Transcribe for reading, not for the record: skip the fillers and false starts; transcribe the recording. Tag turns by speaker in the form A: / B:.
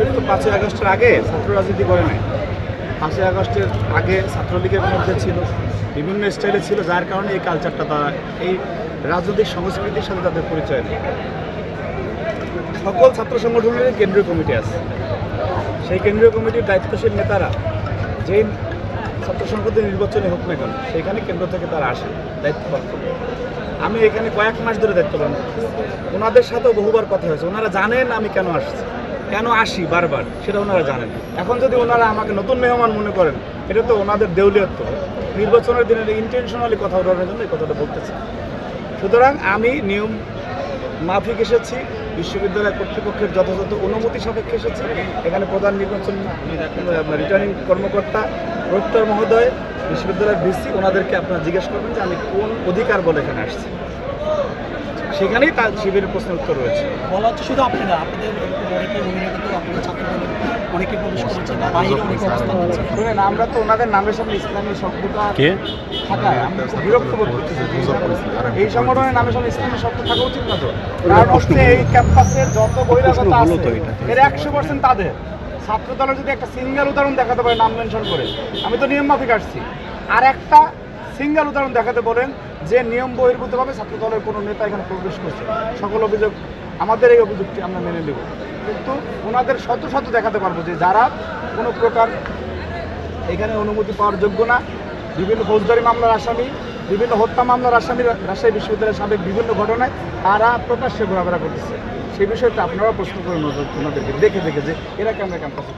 A: শিবির তো 5ই আগস্টের আগে ছাত্র রাজনীতি করে নাই। 5ই আগস্টের আগে ছাত্রলীগের মধ্যে ছিল, বিভিন্ন স্টাইলে ছিল, যার কারণে এই কালচারটা তারা এই রাজনৈতিক সংস্কৃতির সাথে তাদের পরিচয় নেই। সকল ছাত্র সংগঠনের কেন্দ্রীয় কমিটি আছে, সেই কেন্দ্রীয় কমিটির দায়িত্বশীল নেতারা যেই ছাত্র সংসদের নির্বাচনে হোক না কেন সেইখানে কেন্দ্র থেকে তারা আসে দায়িত্ব পালন করবে। আমি এখানে কয়েক মাস ধরে দায়িত্ব পালন করছি, ওনাদের সাথেও বহুবার কথা হয়েছে, ওনারা জানেন আমি কেন আসছি, কেন আসি বারবার, সেটা ওনারা জানেন। এখন যদি ওনারা আমাকে নতুন মেহমান মনে করেন, এটা তো ওনাদের দেউলিয়ত্ব। নির্বাচনের দিনে ইন্টেনশনালি কথা বলার জন্য এই কথাটা বলতেছি। সুতরাং আমি নিয়ম মাফিক এসেছি, বিশ্ববিদ্যালয় কর্তৃপক্ষের যথাযথ অনুমতি সাপেক্ষে এসেছি। এখানে প্রধান নির্বাচন রিটার্নিং কর্মকর্তা প্রক্টর মহোদয়, বিশ্ববিদ্যালয়ের ভিসি, ওনাদেরকে আপনারা জিজ্ঞেস করবেন যে আমি কোন অধিকার বলে এখানে আসছি, সেখানেই তার শিবিরের প্রশ্নের উত্তর রয়েছে।
B: বলা হচ্ছে শুধু আপনি না, আপনাদের অনেকে বহিরাগত আপনাদের ছাত্রদল অনেকে প্রবেশ করেছে বা বাইরে অনেকে অবস্থান নিচ্ছে।
A: শুনেন, আমরা তো ওনাদের নামের সামনে ইসলামী শব্দটা থাকায় আমি খুব বিরক্ত বোধ করতেছি। এই সংগঠনের নামের সামনে ইসলামী শব্দ থাকা উচিত না তো। কারণ হচ্ছে এই ক্যাম্পাসের যত বহিরাগত আছে এর 100% তাদের। ছাত্রদলের যদি একটা সিঙ্গেল উদাহরণ দেখাতে পারে নাম মেনশন করে, আমি তো নিয়ম মাফিক আসছি, আর একটা সিঙ্গেল উদাহরণ দেখাতে বলেন যে নিয়ম বহির্ভূতভাবে ছাত্রদলের কোনো নেতা এখানে প্রবেশ করছে, সকল অভিযোগ আমাদের এই অভিযোগটি আমরা মেনে নেব, কিন্তু ওনাদের শত শত দেখাতে পারবো যে যারা কোনো প্রকার এখানে অনুমতি পাওয়ার যোগ্য না, বিভিন্ন ফৌজদারি মামলার আসামি, বিভিন্ন হত্যা মামলার আসামি, রাজশাহী বিশ্ববিদ্যালয়ের সাবেক বিভিন্ন ঘটনায় তারা প্রকাশ্যে ঘোরাফেরা করতেছে। সেই বিষয়টা আপনারা প্রশ্ন করেন ওনাদেরকে দেখে যে এরা কেন ক্যাম্পাসে